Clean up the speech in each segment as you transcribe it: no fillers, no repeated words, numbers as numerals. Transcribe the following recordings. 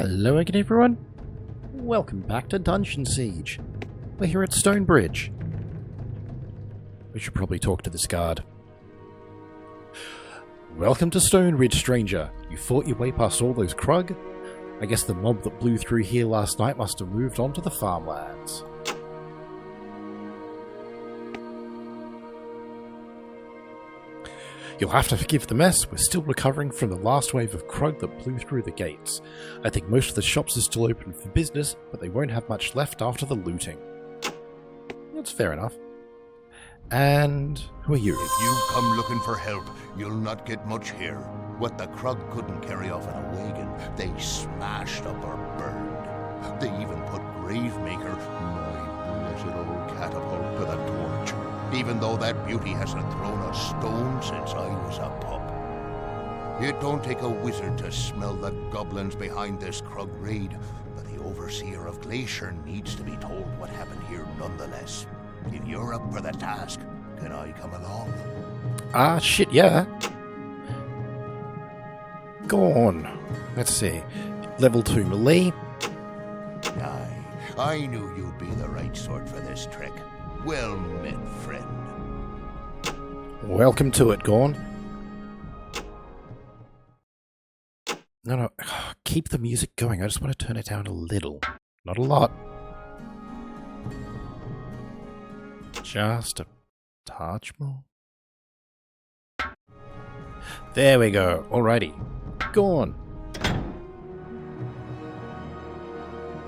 Hello again everyone, welcome back to Dungeon Siege. We're here at Stonebridge. We should probably talk to this guard. Welcome to Stonebridge, stranger. You fought your way past all those Krug? I guess the mob that blew through here last night must have moved on to the farmlands. You'll have to forgive the mess. We're still recovering from the last wave of Krug that blew through the gates. I think most of the shops are still open for business, but they won't have much left after the looting. That's fair enough. And who are you? If you come looking for help, you'll not get much here. What the Krug couldn't carry off in a wagon, they smashed up or burned. They even put Gravemaker, my blessed old catapult, to the torch. Even though that beauty hasn't thrown a stone since I was a pup. It don't take a wizard to smell the goblins behind this Krug raid, but the Overseer of Glacier needs to be told what happened here nonetheless. If you're up for the task, can I come along? Shit, yeah. Go on. Let's see. Level 2 melee. Aye, I knew you'd be the right sort for this trick. Well met, friend. Welcome to it, Gorn. No, keep the music going. I just want to turn it down a little. Not a lot. Just a touch more. There we go. Alrighty. Gorn.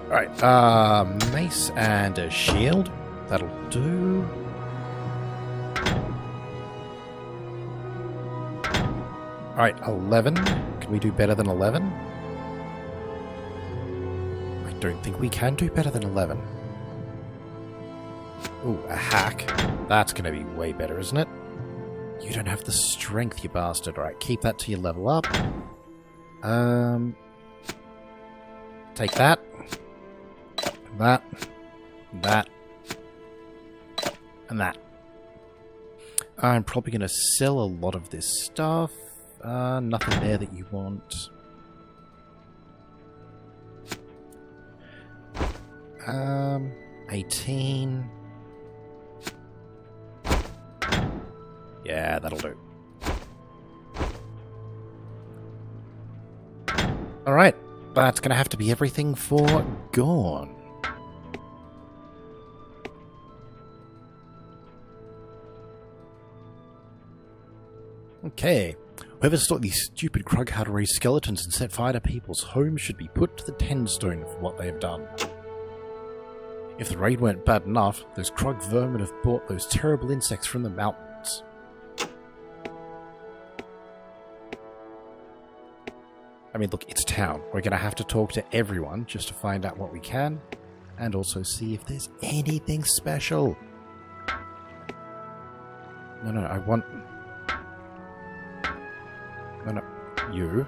Alright, mace and a shield. That'll do. Alright, 11. Can we do better than 11? I don't think we can do better than 11. Ooh, a hack. That's going to be way better, isn't it? You don't have the strength, you bastard. Alright, keep that till you level up. Take that. That. That. And that. I'm probably going to sell a lot of this stuff. Nothing there that you want. 18. Yeah, that'll do. Alright, that's going to have to be everything for Gorn. Okay. Whoever stopped these stupid Krug how to raise skeletons and set fire to people's homes should be put to the 10 stone for what they have done. If the raid weren't bad enough, those Krug vermin have brought those terrible insects from the mountains. I mean, look, it's town. We're going to have to talk to everyone just to find out what we can, and also see if there's anything special. No, I want... No, you.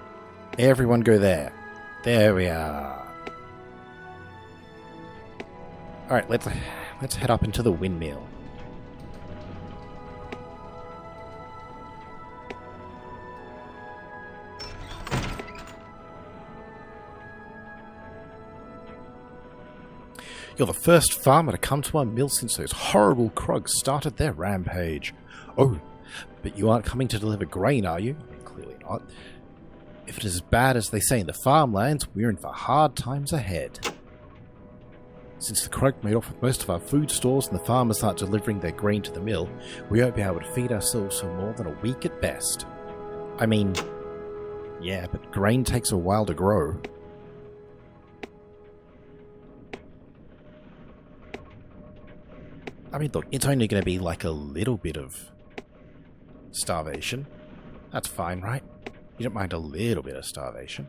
Everyone go there. There we are. Alright, let's head up into the windmill. You're the first farmer to come to our mill since those horrible Krugs started their rampage. Oh, but you aren't coming to deliver grain, are you? Clearly not. If it is as bad as they say in the farmlands, we're in for hard times ahead. Since the Krug made off with most of our food stores and the farmers aren't delivering their grain to the mill, we won't be able to feed ourselves for more than a week at best. I mean, yeah, but grain takes a while to grow. I mean, look, it's only going to be like a little bit of starvation. That's fine, right? You don't mind a little bit of starvation.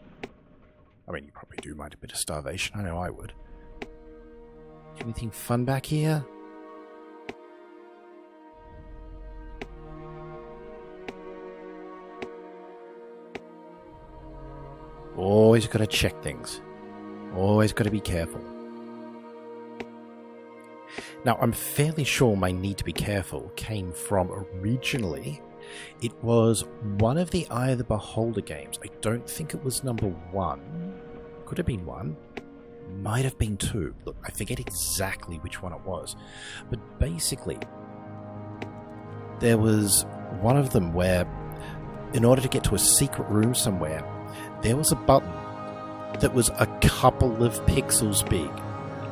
I mean, you probably do mind a bit of starvation. I know I would. Anything fun back here? Always got to check things. Always got to be careful. Now, I'm fairly sure my need to be careful came from originally. It was one of the Eye of the Beholder games. I don't think it was number 1. Could have been one. Might have been two. Look, I forget exactly which one it was. But basically, there was one of them where, in order to get to a secret room somewhere, there was a button that was a couple of pixels big.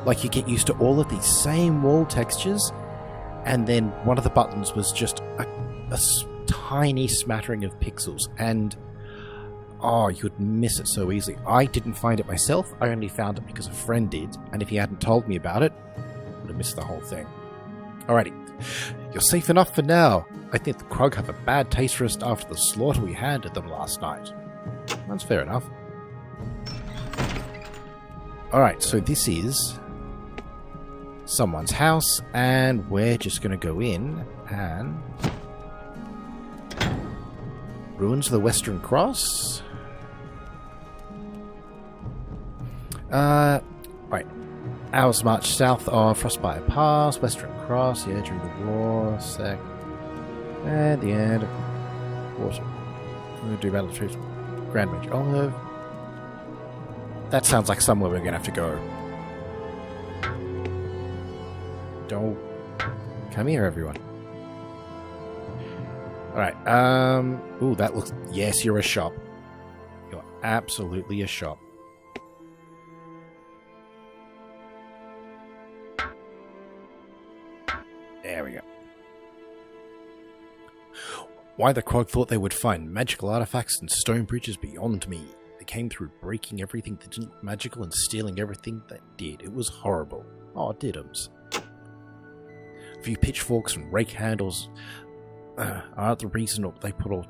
Like, you get used to all of these same wall textures, and then one of the buttons was just a tiny smattering of pixels, and oh, you'd miss it so easily. I didn't find it myself, I only found it because a friend did, and if he hadn't told me about it, I would have missed the whole thing. Alrighty, you're safe enough for now. I think the Krug have a bad taste for us after the slaughter we had at them last night. That's fair enough. Alright, so this is someone's house, and we're just going to go in and... Ruins of the Western Cross? Right. Hours march south of Frostbite Pass, Western Cross, yeah, during the war, sec. And the end of water. We're going to do Battle of Troops. Grand Major Olive. That sounds like somewhere we're going to have to go. Don't. Come here, everyone. Alright, ooh, that looks... Yes, you're a shop. You're absolutely a shop. There we go. Why the Krog thought they would find magical artifacts and stone bridges beyond me. They came through breaking everything that didn't look magical and stealing everything that did. It was horrible. Oh, didums. A few pitchforks and rake handles aren't the reason they put all...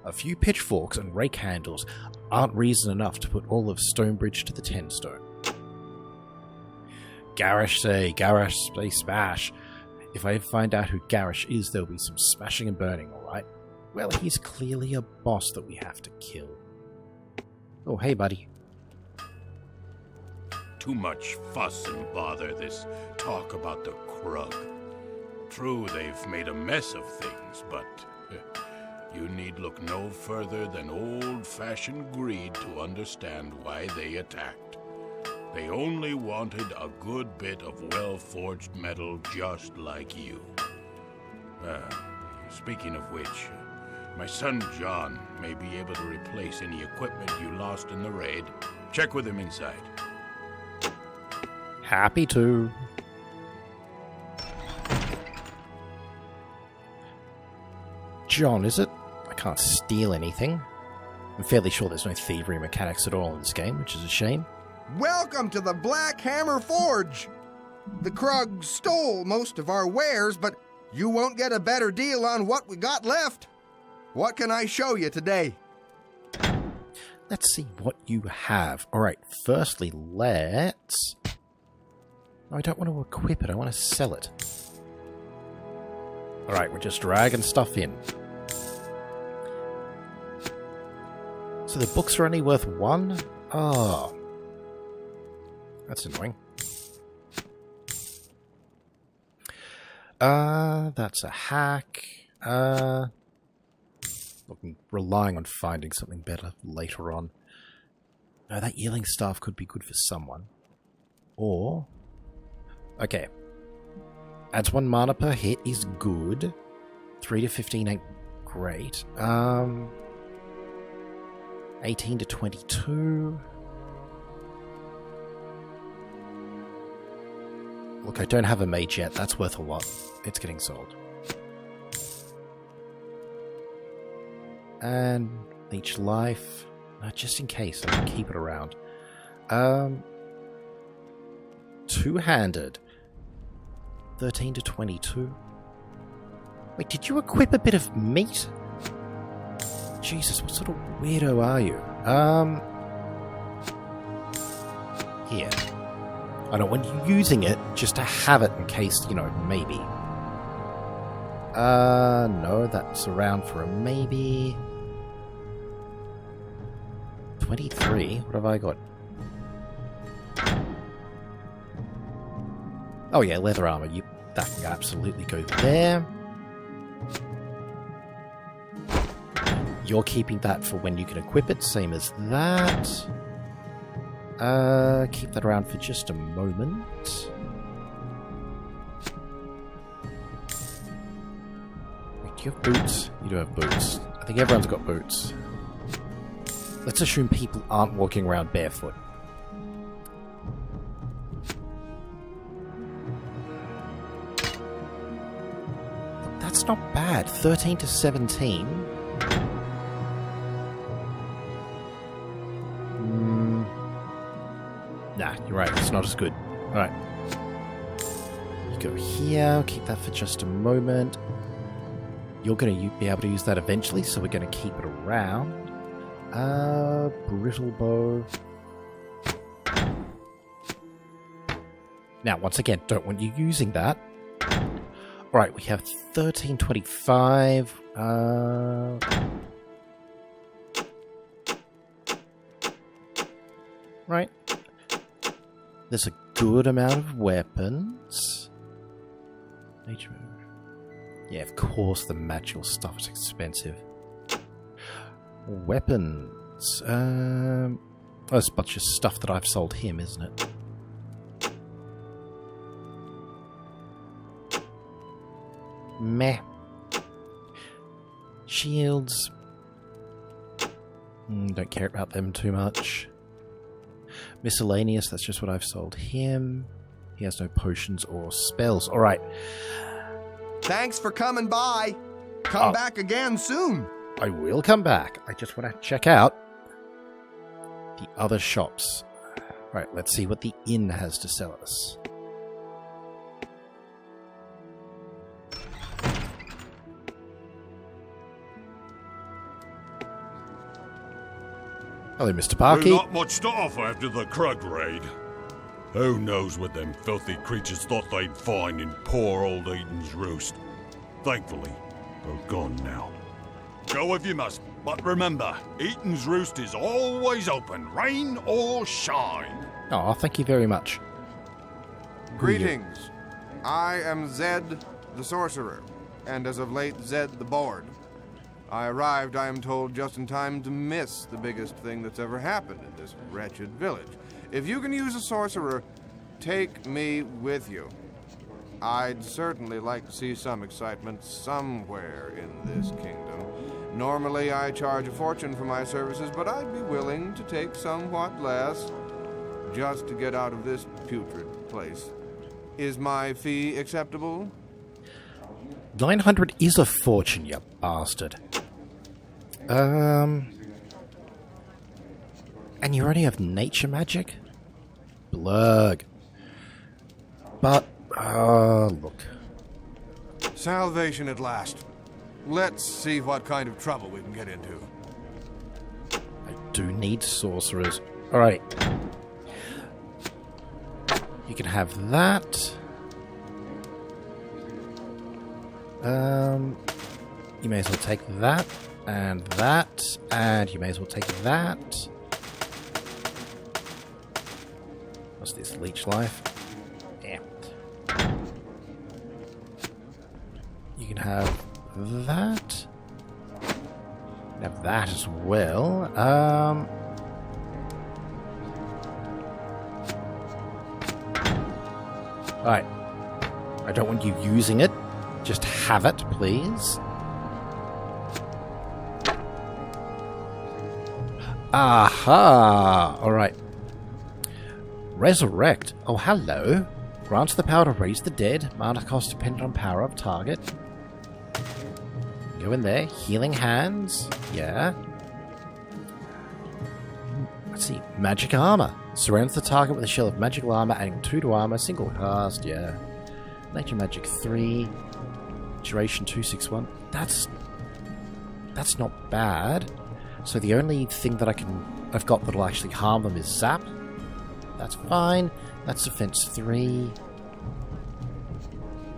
A few pitchforks and rake handles aren't reason enough to put all of Stonebridge to the 10 stone. Garish say smash. If I find out who Garish is, there'll be some smashing and burning, alright? Well, he's clearly a boss that we have to kill. Oh, hey, buddy. Too much fuss and bother, this talk about the Krug. True, they've made a mess of things, but you need look no further than old-fashioned greed to understand why they attacked. They only wanted a good bit of well-forged metal just like you. Speaking of which, my son John may be able to replace any equipment you lost in the raid. Check with him inside. Happy to. John, is it? I can't steal anything. I'm fairly sure there's no thievery mechanics at all in this game, which is a shame. Welcome to the Black Hammer Forge! The Krug stole most of our wares, but you won't get a better deal on what we got left. What can I show you today? Let's see what you have. Alright, firstly, let's... No, I don't want to equip it, I want to sell it. Alright, we're just dragging stuff in. So the books are only worth 1? Oh. That's annoying. That's a hack. Relying on finding something better later on. No, that Yearling Staff could be good for someone. Or... Okay. Adds 1 mana per hit is good. 3 to 15 ain't great. 18 to 22... Look, I don't have a mage yet. That's worth a lot. It's getting sold. And leech life. Just in case, I can keep it around. Two-handed. 13 to 22. Wait, did you equip a bit of meat? Jesus, what sort of weirdo are you? Here. I don't want you using it just to have it in case, you know, maybe. No, that's around for a maybe. 23? What have I got? Oh yeah, leather armor. That can absolutely go there. You're keeping that for when you can equip it, same as that. Keep that around for just a moment. Wait, do you have boots? You do have boots. I think everyone's got boots. Let's assume people aren't walking around barefoot. That's not bad. 13 to 17. Nah, you're right. It's not as good. Alright. You go here. Keep that for just a moment. You're going to be able to use that eventually, so we're going to keep it around. Brittle bow. Now, once again, don't want you using that. Alright, we have 1325. Right. There's a good amount of weapons. Nature. Yeah, of course the magical stuff is expensive. Weapons. That's a bunch of stuff that I've sold him, isn't it? Meh. Shields. Don't care about them too much. Miscellaneous, that's just what I've sold him. He has no potions or spells. Alright. Thanks for coming by. Come back again soon. I will come back. I just want to check out the other shops. Right, let's see what the inn has to sell us. Hello, Mr. Parky. Not much to offer after the Krug raid. Who knows what them filthy creatures thought they'd find in poor old Eaton's Roost. Thankfully, they're gone now. Go if you must, but remember, Eaton's Roost is always open, rain or shine. Oh, thank you very much. Greetings. I am Zed the Sorcerer, and as of late, Zed the Bard. I arrived, I am told, just in time to miss the biggest thing that's ever happened in this wretched village. If you can use a sorcerer, take me with you. I'd certainly like to see some excitement somewhere in this kingdom. Normally, I charge a fortune for my services, but I'd be willing to take somewhat less just to get out of this putrid place. Is my fee acceptable? 900 is a fortune, you bastard. And you only have nature magic? Blurg. But, look. Salvation at last. Let's see what kind of trouble we can get into. I do need sorcerers. Alright. You can have that. You may as well take that, and you may as well take that. What's this, leech life? Yeah. You can have that. You can have that as well. Alright. I don't want you using it. Just have it, please. Aha! Alright. Resurrect. Oh, hello. Grants the power to raise the dead. Mana cost dependent on power of target. Go in there. Healing hands. Yeah. Let's see. Magic armor. Surrounds the target with a shell of magical armor, adding 2 to armor. Single cast. Yeah. Nature magic 3. Duration 261. That's not bad. So the only thing that I've got that'll actually harm them is zap. That's fine. That's defense 3.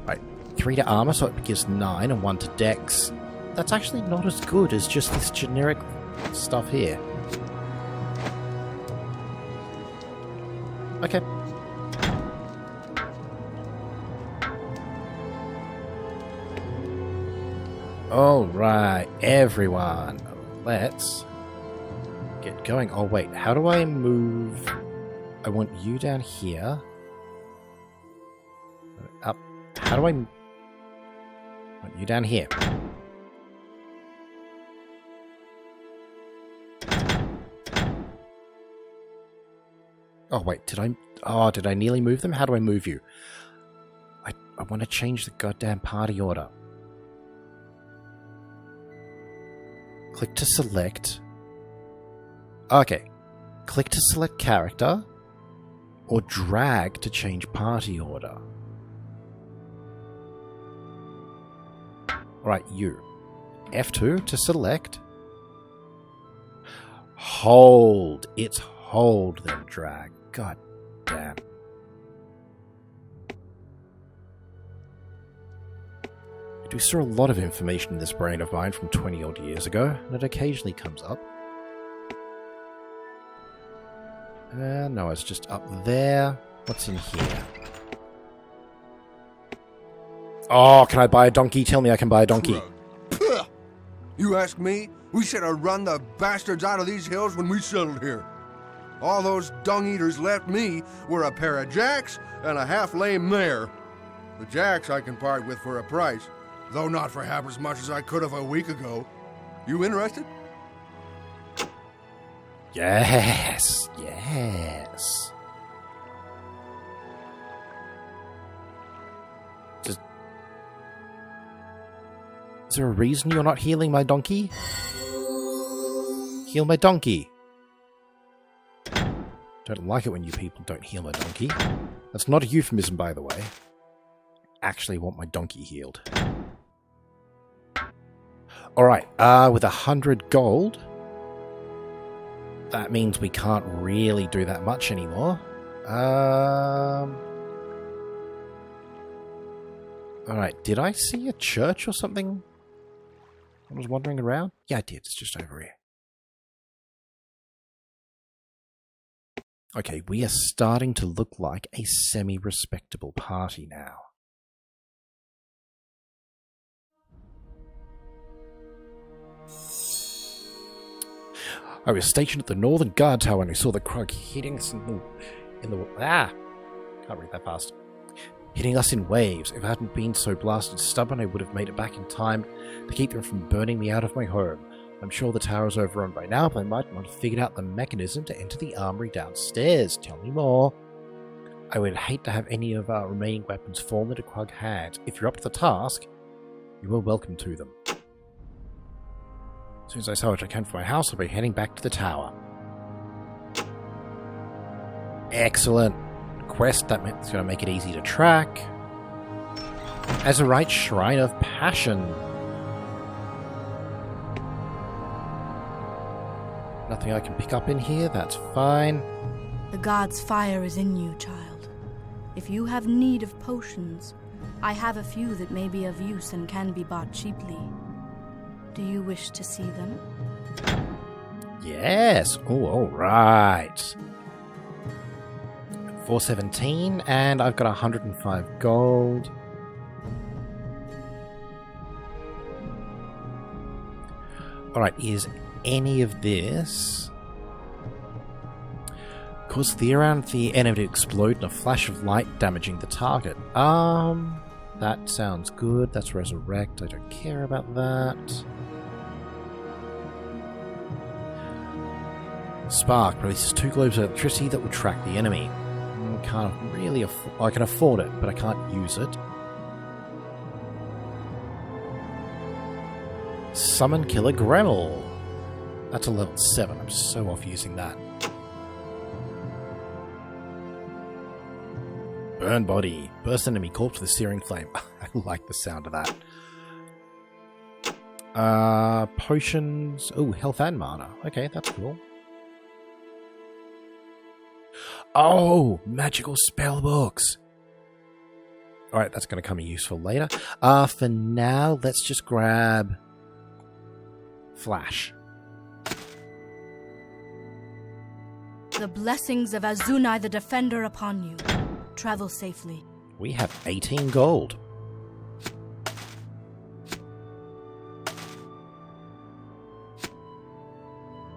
Right, 3 to armor, so it gives 9, and 1 to dex. That's actually not as good as just this generic stuff here. Okay. Alright, everyone. Let's get going. Oh, wait. How do I move I want you down here. Up. How do I... want you down here. Oh, wait, did I nearly move them? How do I move you? I want to change the goddamn party order. Click to select. Okay. Click to select character, or drag to change party order. Alright, you. F2 to select. Hold. It's hold, then drag. God damn. I do store a lot of information in this brain of mine from 20 odd years ago, and it occasionally comes up. No, it's just up there. What's in here? Oh, can I buy a donkey? Tell me I can buy a donkey. Puh. You ask me? We should have run the bastards out of these hills when we settled here. All those dung-eaters left me were a pair of jacks and a half-lame mare. The jacks I can part with for a price, though not for half as much as I could have a week ago. You interested? Yes, yes. Is there a reason you're not healing my donkey? Heal my donkey. Don't like it when you people don't heal my donkey. That's not a euphemism, by the way. Actually want my donkey healed. Alright, with 100 gold, that means we can't really do that much anymore. Alright, did I see a church or something? I was wandering around? Yeah, I did. It's just over here. Okay, we are starting to look like a semi-respectable party now. I was stationed at the northern guard tower and I saw the Krug hitting us can't read that fast. Hitting us in waves. If I hadn't been so blasted stubborn, I would have made it back in time to keep them from burning me out of my home. I'm sure the tower's overrun by now, but I might not have figured out the mechanism to enter the armory downstairs. Tell me more. I would hate to have any of our remaining weapons fall into Krug hands. If you're up to the task, you are welcome to them. As soon as I saw what I can from my house, I'll be heading back to the tower. Excellent. Quest, that's going to make it easy to track. Azurite Shrine of Passion. Nothing I can pick up in here, that's fine. The god's fire is in you, child. If you have need of potions, I have a few that may be of use and can be bought cheaply. Do you wish to see them? Yes. Oh, alright. 417, and I've got 105 gold. Alright, is any of this cause the around the enemy to explode in a flash of light, damaging the target? That sounds good. That's resurrect. I don't care about that. Spark releases 2 globes of electricity that will track the enemy. Can't really I can afford it, but I can't use it. Summon Killer Gremel. That's a level 7. I'm so off using that. Burn Body. Burst enemy corpse with a searing flame. I like the sound of that. Potions. Oh, health and mana. Okay, that's cool. Oh, magical spell books. Alright, that's going to come in useful later. For now, let's just grab Flash. The blessings of Azunai the Defender upon you. Travel safely. We have 18 gold.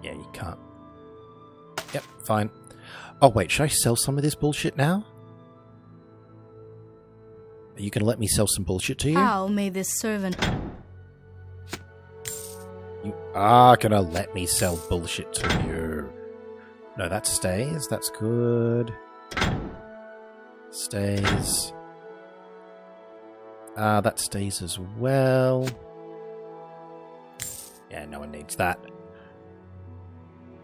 Yeah, you can't. Yep, fine. Oh, wait, should I sell some of this bullshit now? Are you going to let me sell some bullshit to you? How may this servant... You are going to let me sell bullshit to you. No, that stays. That's good. Stays. That stays as well. Yeah, no one needs that.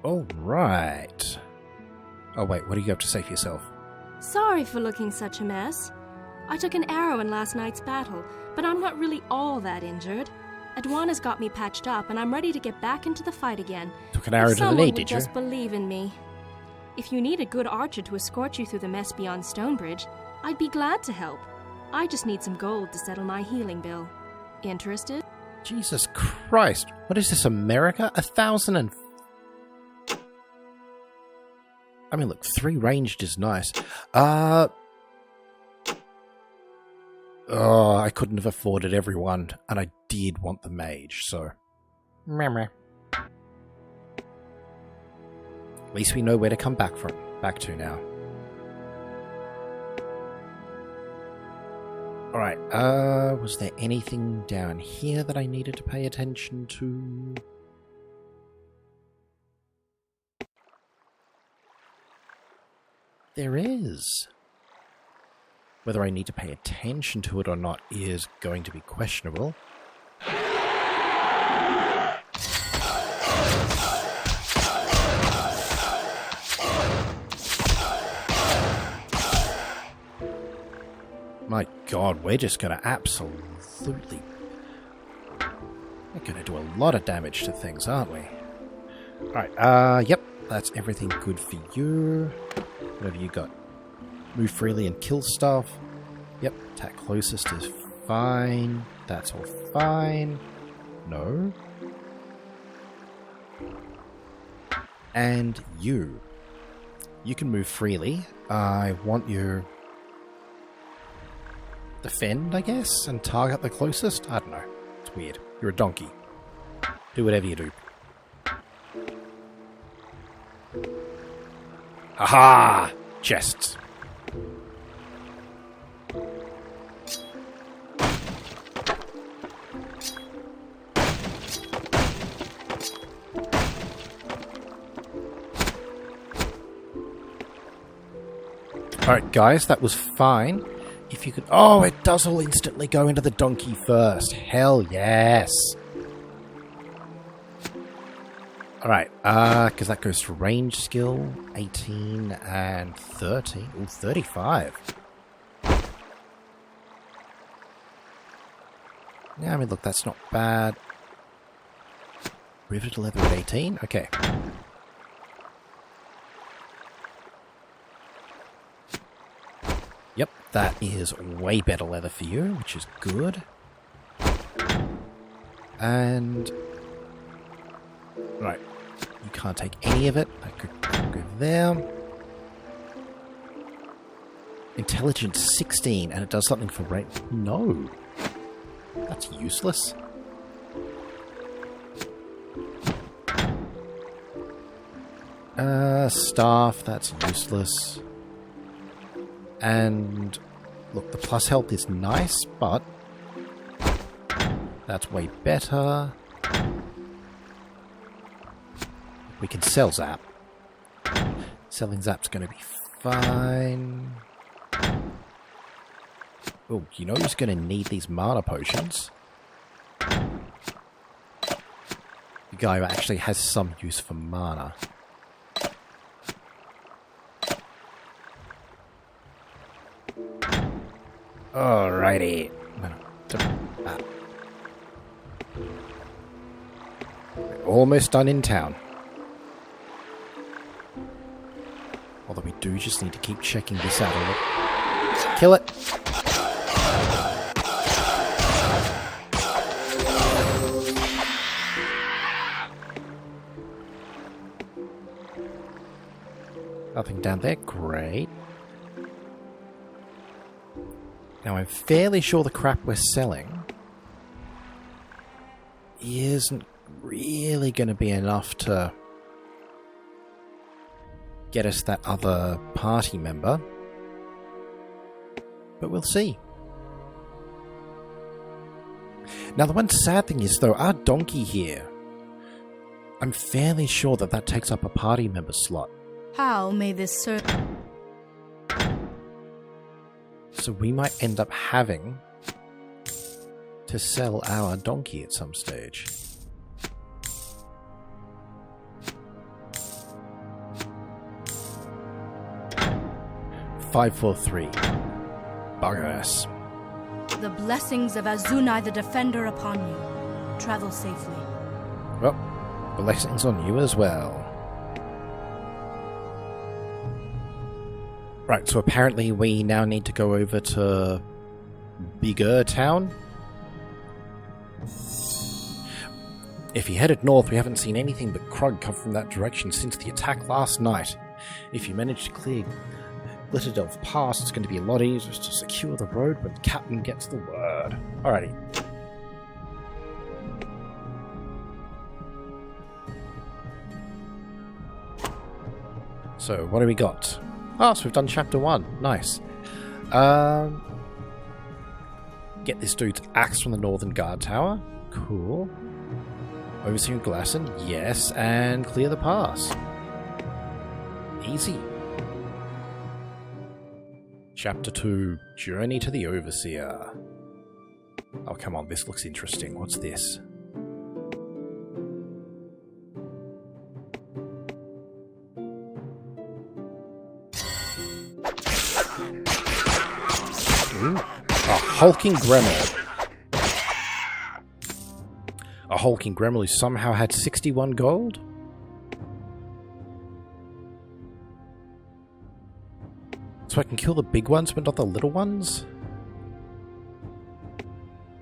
Alright. Oh wait, what do you have to say for yourself? Sorry for looking such a mess. I took an arrow in last night's battle, but I'm not really all that injured. Adwana's got me patched up, and I'm ready to get back into the fight again. Took an arrow to the knee, did you? Just believe in me. If you need a good archer to escort you through the mess beyond Stonebridge, I'd be glad to help. I just need some gold to settle my healing bill. Interested? Jesus Christ. What is this, America? 1,000 and... I mean, look, 3 ranged is nice. Oh, I couldn't have afforded everyone, and I did want the mage, so... Meh. At least we know where to come back to now. Alright, was there anything down here that I needed to pay attention to? There is. Whether I need to pay attention to it or not is going to be questionable. My god, we're just going to absolutely... We're going to do a lot of damage to things, aren't we? Alright, yep, that's everything good for you. Whatever you got. Move freely and kill stuff. Yep, attack closest is fine. That's all fine. No. And you. You can move freely. I want you... defend, I guess, and target the closest? I don't know. It's weird. You're a donkey. Do whatever you do. Aha! Chests. Alright guys, that was fine. If you could... Oh, it does all instantly go into the donkey first. Hell yes. Alright, because that goes to range skill, 18 and 30. Ooh, 35. Yeah, I mean, look, that's not bad. Riveted leather at 18? Okay. Yep, that is way better leather for you, which is good. And... right. You can't take any of it. I could go there. Intelligence 16, and it does something for range. No. That's useless. Staff, that's useless. And look, the plus health is nice, but that's way better. We can sell Zap. Selling Zap's going to be fine. Oh, you know who's going to need these mana potions? The guy who actually has some use for mana. Alrighty. We're almost done in town. Although we do just need to keep checking this out a little. Kill it! Nothing down there. Great. Now I'm fairly sure the crap we're selling isn't really going to be enough to get us that other party member. But we'll see. Now, the one sad thing is, though, our donkey here, I'm fairly sure that takes up a party member slot. How may this serve? So we might end up having to sell our donkey at some stage. $543. Bugger-ass. The blessings of Azunai the Defender upon you. Travel safely. Well, blessings on you as well. Right, so apparently we now need to go over to Bigger Town. If you headed north, we haven't seen anything but Krug come from that direction since the attack last night. If you manage to clear Glitterdelf Pass, it's going to be a lot easier to secure the road when the captain gets the word. Alrighty. So, what do we got? Oh, so we've done chapter 1. Nice. Get this dude's axe from the Northern Guard Tower. Cool. Overseeing Glasson. Yes. And clear the pass. Easy. Chapter 2. Journey to the Overseer. Oh, come on. This looks interesting. What's this? Ooh, a hulking gremlin. A hulking gremlin who somehow had 61 gold? So I can kill the big ones but not the little ones?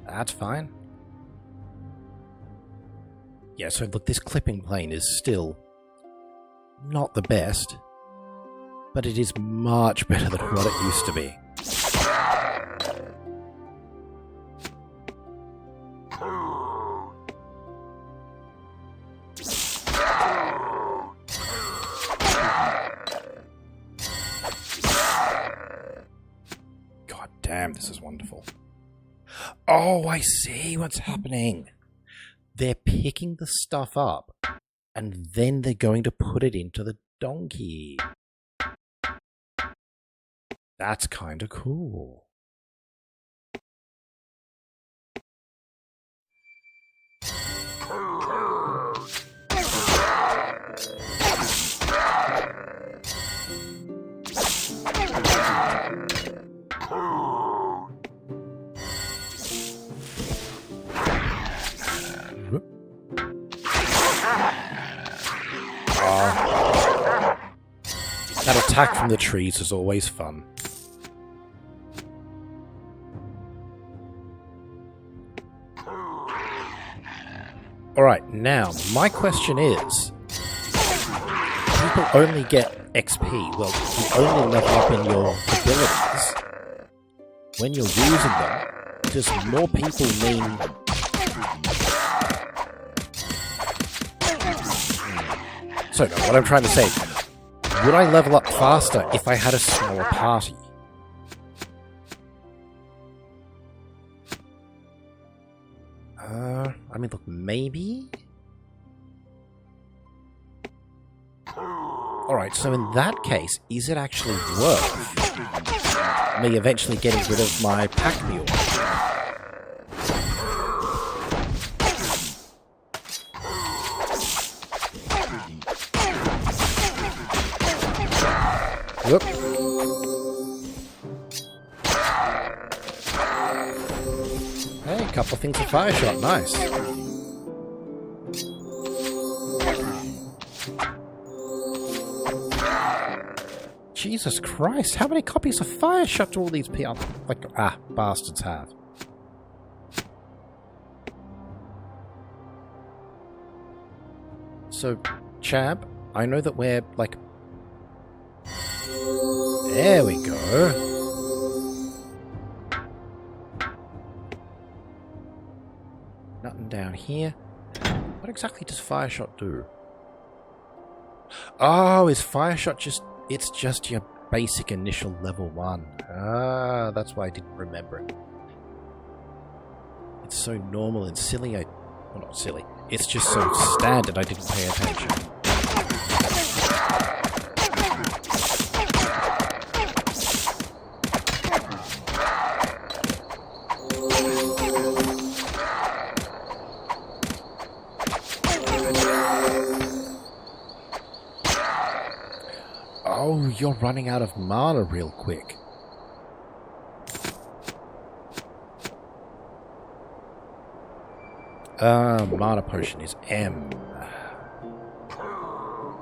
That's fine. Yeah, so look, this clipping plane is still not the best, but it is much better than what it used to be. God damn, this is wonderful. Oh, I see what's happening. They're picking the stuff up, and then they're going to put it into the donkey. That's kind of cool. That attack from the trees is always fun. Alright, now, my question is, people only get XP, well, you only level up in your abilities when you're using them. Does more people mean... So, no, what I'm trying to say, would I level up faster if I had a smaller party? I mean, look, maybe? Alright, so in that case, is it actually worth me eventually getting rid of my pack mule? Whoop. Hey, a couple of things of fire shot, nice. Jesus Christ, how many copies of fire shot do all these people, bastards have? So, Chab, I know that we're, like... There we go. Nothing down here. What exactly does fire shot do? Oh, is fire shot just... It's just your basic initial level 1. Ah, that's why I didn't remember it. It's so normal and silly, well, not silly. It's just so standard I didn't pay attention. Oh, you're running out of mana real quick. Mana potion is M.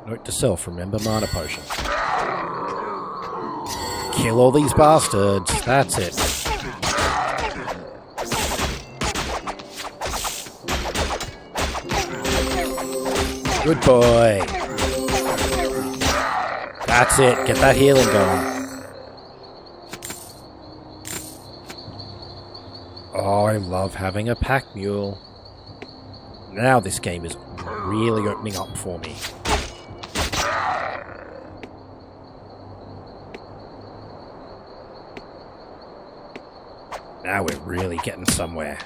Note to self, remember mana potion. Kill all these bastards, that's it. Good boy. That's it, get that healing going. Oh, I love having a pack mule. Now this game is really opening up for me. Now we're really getting somewhere.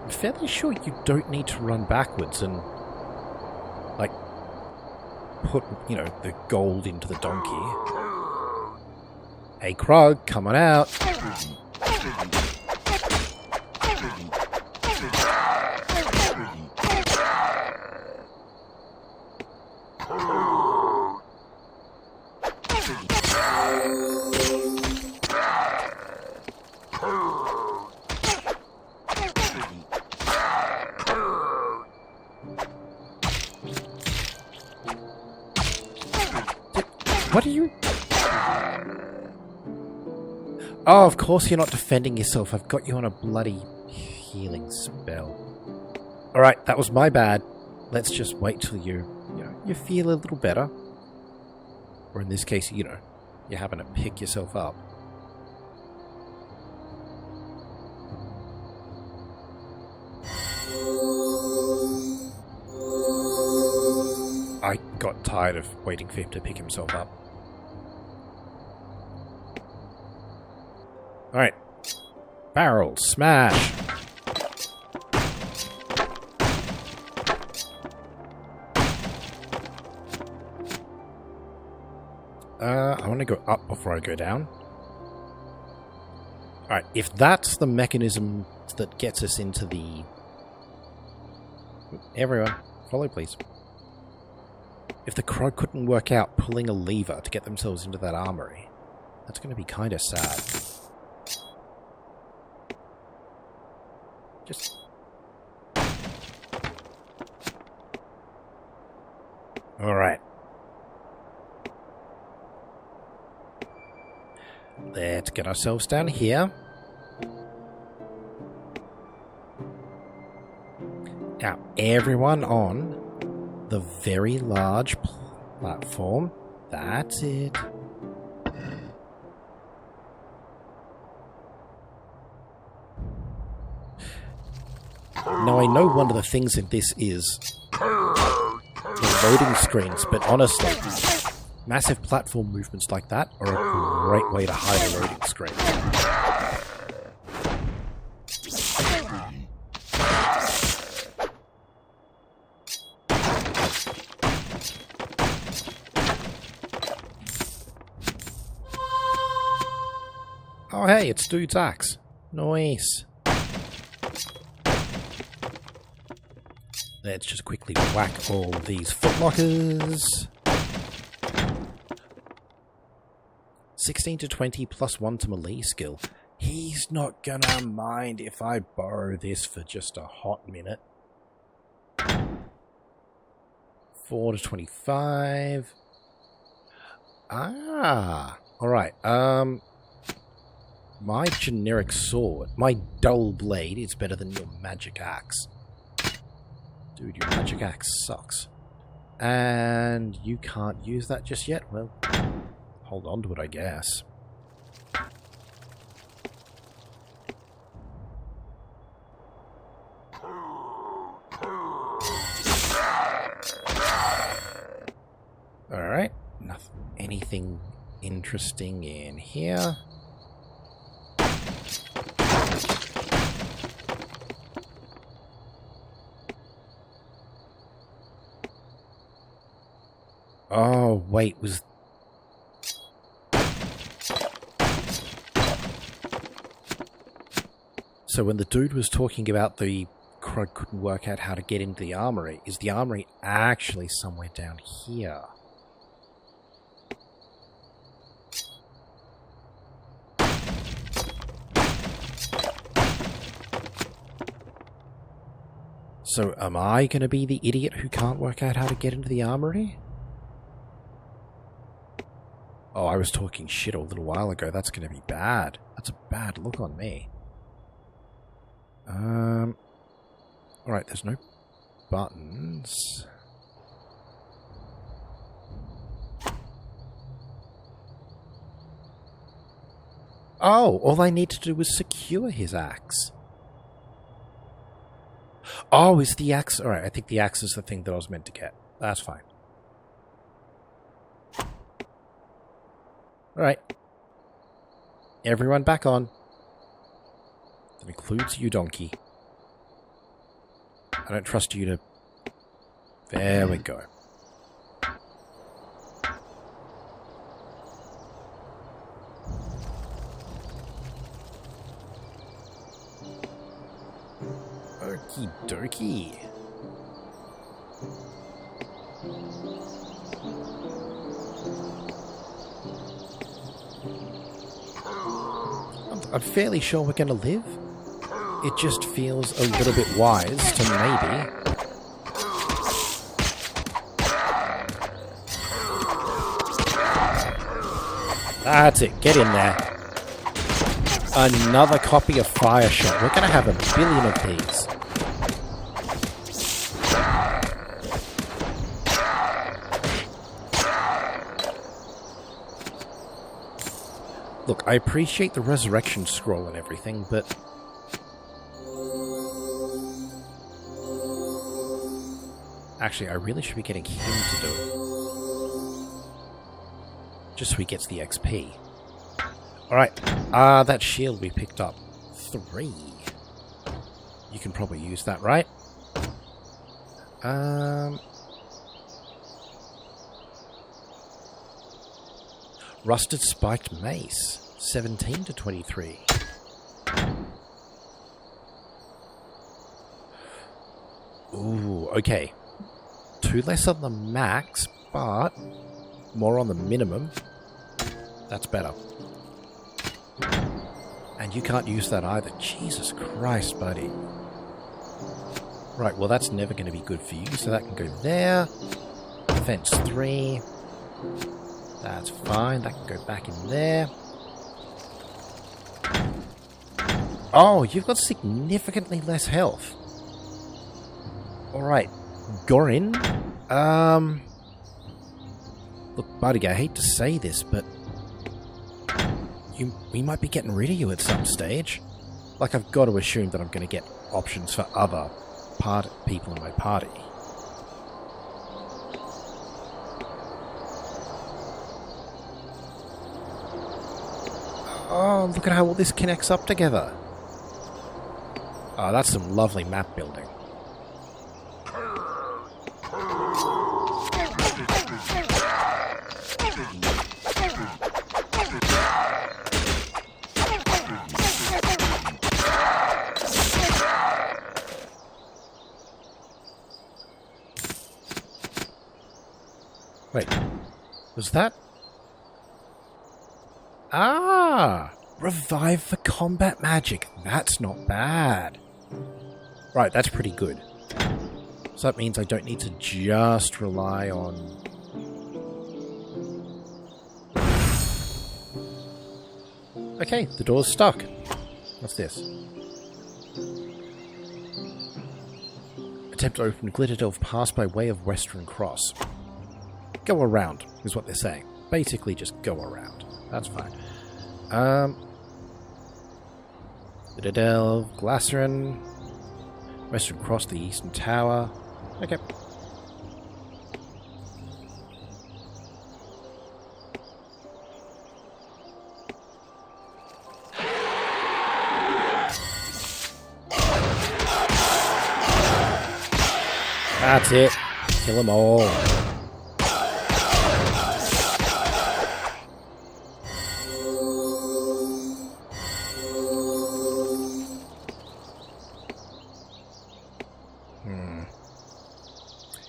I'm fairly sure you don't need to run backwards and, like, put, you know, the gold into the donkey. Hey, Krug, come on out. What are you... Oh, of course you're not defending yourself. I've got you on a bloody healing spell. Alright, that was my bad. Let's just wait till you feel a little better. Or in this case, you know, you're having to pick yourself up. I got tired of waiting for him to pick himself up. Alright. Barrel smash! I want to go up before I go down. Alright, if that's the mechanism that gets us into the... Everyone, follow please. If the Krug couldn't work out pulling a lever to get themselves into that armory, that's going to be kind of sad. Just... Alright. Let's get ourselves down here. Now, everyone on the very large platform. That's it. Now, I know one of the things in this is the loading screens, but honestly, massive platform movements like that are a great way to hide a loading screen. Oh hey, it's Dude's axe. Nice. Let's just quickly whack all these footlockers. 16 to 20 plus 1 to melee skill. He's not gonna mind if I borrow this for just a hot minute. 4 to 25. Ah, alright. My generic sword, my dull blade is better than your magic axe. Dude, your magic axe sucks. And you can't use that just yet? Well, hold on to it, I guess. Alright. Anything interesting in here? Oh, wait, was... So when the dude was talking about the Krug couldn't work out how to get into the armory, is the armory actually somewhere down here? So am I going to be the idiot who can't work out how to get into the armory? Oh, I was talking shit a little while ago. That's going to be bad. That's a bad look on me. Alright, there's no buttons. Oh, all I need to do is secure his axe. Oh, is the axe... Alright, I think the axe is the thing that I was meant to get. That's fine. Alright. Everyone back on. That includes you, donkey. I don't trust you to... There we go. Okie dokie. I'm fairly sure we're gonna live. It just feels a little bit wise to maybe... That's it, get in there. Another copy of Fire Shot. We're gonna have a billion of these. Look, I appreciate the resurrection scroll and everything, but... Actually, I really should be getting him to do it. Just so he gets the XP. Alright, that shield we picked up. 3. You can probably use that, right? Rusted Spiked Mace. 17 to 23. Ooh, okay. 2 less on the max, but more on the minimum. That's better. And you can't use that either. Jesus Christ, buddy. Right, well that's never going to be good for you, so that can go there. Defense 3. That's fine, that can go back in there. Oh, you've got significantly less health. Alright, Gorin. Look, buddy, I hate to say this, but we might be getting rid of you at some stage. Like, I've got to assume that I'm going to get options for other people in my party. Oh, look at how all this connects up together. Oh, that's some lovely map building. Wait, was that... Ah! Revive for combat magic. That's not bad. Right, that's pretty good. So that means I don't need to just rely on... Okay, the door's stuck. What's this? Attempt to open Glitterdelve Pass by way of Western Cross. Go around, is what they're saying. Basically, just go around. That's fine. Glitterdelve, Glasserin, Western Cross, the Eastern Tower. Okay. That's it. Kill them all.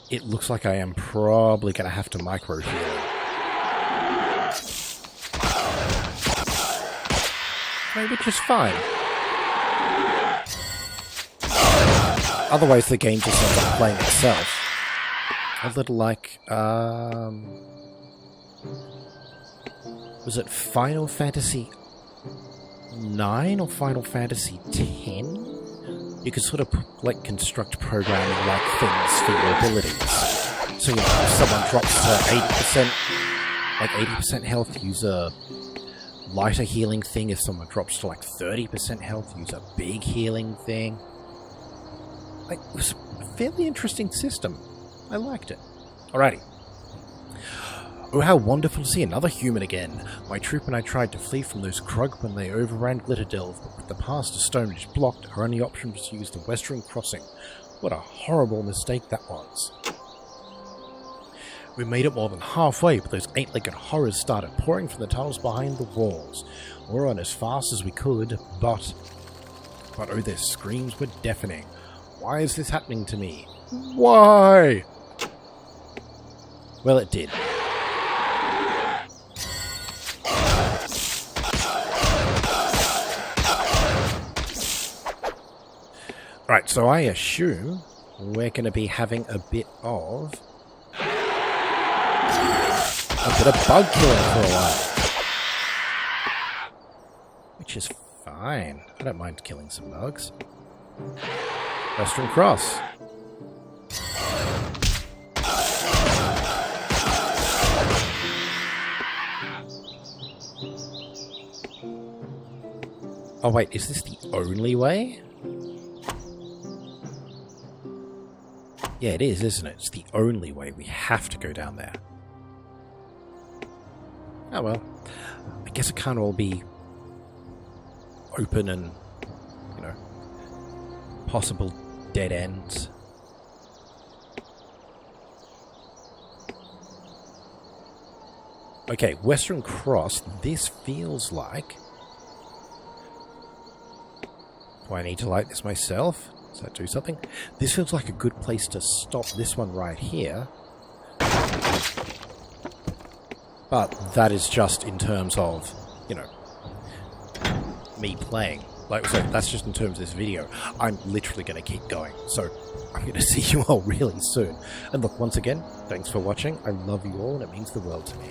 It looks like I am probably going to have to micro heal. Which is fine. Otherwise the game just ends up playing itself. A little like, was it Final Fantasy 9 or Final Fantasy 10? You could sort of like construct programming like things for your abilities. So, you know, if someone drops to 80%, like 80% health, use a lighter healing thing. If someone drops to like 30% health, use a big healing thing. Like, it was a fairly interesting system. I liked it. Alrighty. Oh, how wonderful to see another human again. My troop and I tried to flee from those Krug when they overran Glitterdelve, but with the pass to Stonehenge blocked, our only option was to use the western crossing. What a horrible mistake that was. We made it more than halfway, but those eight-legged horrors started pouring from the tunnels behind the walls. We were on as fast as we could, but oh, their screams were deafening. Why is this happening to me? Why? Well, it did. Right, so I assume we're going to be having a bit of bug killing for a while. Which is fine. I don't mind killing some bugs. Western Cross. Oh wait, is this the only way? Yeah, it is, isn't it? It's the only way. We have to go down there. Oh well. I guess it can't all be open and, you know, possible dead ends. Okay, Western Cross. This feels like... Do I need to light this myself? Does that do something? This feels like a good place to stop this one right here. But that is just in terms of, you know, me playing. Like, so that's just in terms of this video. I'm literally going to keep going. So I'm going to see you all really soon. And look, once again, thanks for watching. I love you all and it means the world to me.